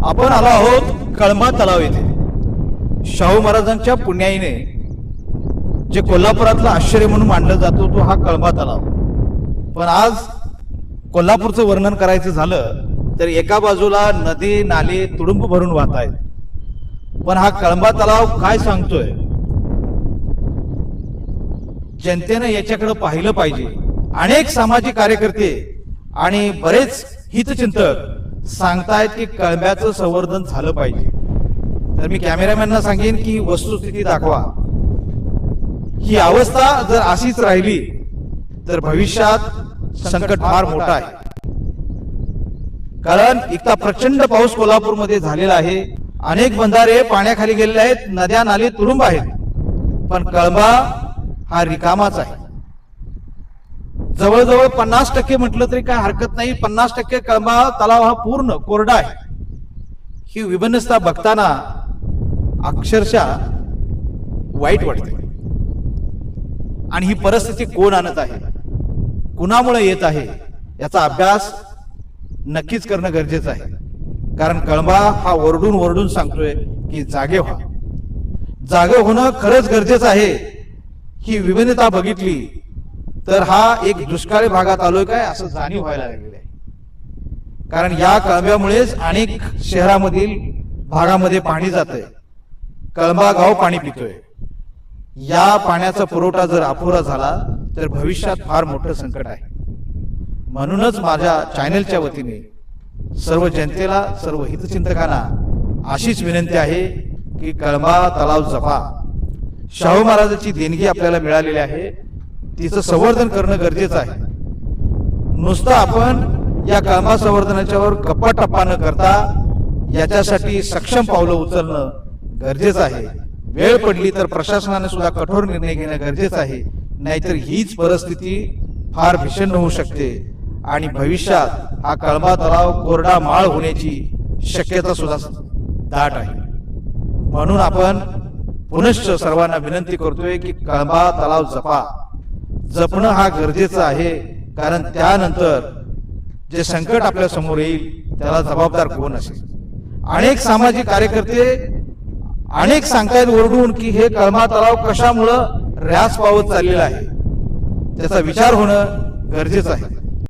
आपण आलो आहोत कळंबा तलाव येथे। शाहू महाराजांच्या पुण्याईने जे कोल्हापुरातलं आश्चर्य म्हणून मानलं जातो तो हा कळंबा तलाव। पण आज कोल्हापूरचं वर्णन करायचं झालं तर एका बाजूला नदी नाले तुडुंब भरून वाहत आहेत, पण हा कळंबा तलाव काय सांगतोय? जनतेने याच्याकडे पाहिलं पाहिजे। अनेक सामाजिक कार्यकर्ते आणि बरेच हितचिंतक सांगतायत की कळंब्याचं संवर्धन झालं पाहिजे। तर मी कॅमेरामॅनना सांगेन की वस्तुस्थिती दाखवा। ही अवस्था जर अशीच राहिली तर भविष्यात संकट फार मोठं आहे। कारण इतका प्रचंड पाऊस कोल्हापूरमध्ये झालेला आहे, अनेक बंधारे पाण्याखाली गेलेले आहेत, नद्या नाले तुडुंब आहेत, पण कळंबा हा रिकामाच आहे। जवळजवळ 50% म्हटलं तरी काय हरकत नाही, 50% कळंबा तलाव हा पूर्ण कोरडा आहे। ही विभिन्नता बघताना अक्षरशः वाईट वाटते। आणि ही परिस्थिती कोण आणत आहे, कुणामुळे येत आहे, याचा अभ्यास नक्कीच करणं गरजेचं आहे। कारण कळंबा हा ओरडून ओरडून सांगतोय की जागे व्हा। जागे होणं खरंच गरजेचं आहे। ही विभिन्नता बघितली तर हा एक दुष्काळी भागात आलोय काय असं जाणीव व्हायला लागलेलं आहे। कारण या कळंब्यामुळेच अनेक शहरामधील भागामध्ये पाणी जातंय, कळंबा गाव पाणी पितोय। या पाण्याचा पुरवठा जर अपुरा झाला तर भविष्यात फार मोठं संकट आहे। म्हणूनच माझ्या चॅनलच्या वतीने सर्व जनतेला, सर्व हितचिंतकांना अशीच विनंती आहे की कळंबा तलाव जपा। शाहू महाराजांची देणगी आपल्याला मिळालेली आहे, तिचं संवर्धन करणं गरजेचं आहे। नुसतं आपण या कळंबा संवर्धनाच्यावर गप्पा टप्पा न करता याच्यासाठी सक्षम पावलं उचलणं गरजेचं आहे। वेळ पडली तर प्रशासनाने सुद्धा कठोर निर्णय घेणं गरजेचं आहे, नाहीतर हीच परिस्थिती फार भीषण होऊ शकते आणि भविष्यात हा कळंबा तलाव कोरडा माळ होण्याची शक्यता सुद्धा दाट आहे। म्हणून आपण पुनश्च सर्वांना विनंती करतोय की कळंबा तलाव जपा। जपणं हा गरजेचं आहे, कारण त्यानंतर जे संकट आपल्या समोर येईल त्याला जबाबदार कोण असेल? अनेक सामाजिक कार्यकर्ते अनेक सांगतायत ओरडून की हे कळंबा तलाव कशामुळं ऱ्हास पावत चाललेला आहे, त्याचा विचार होणं गरजेचं आहे।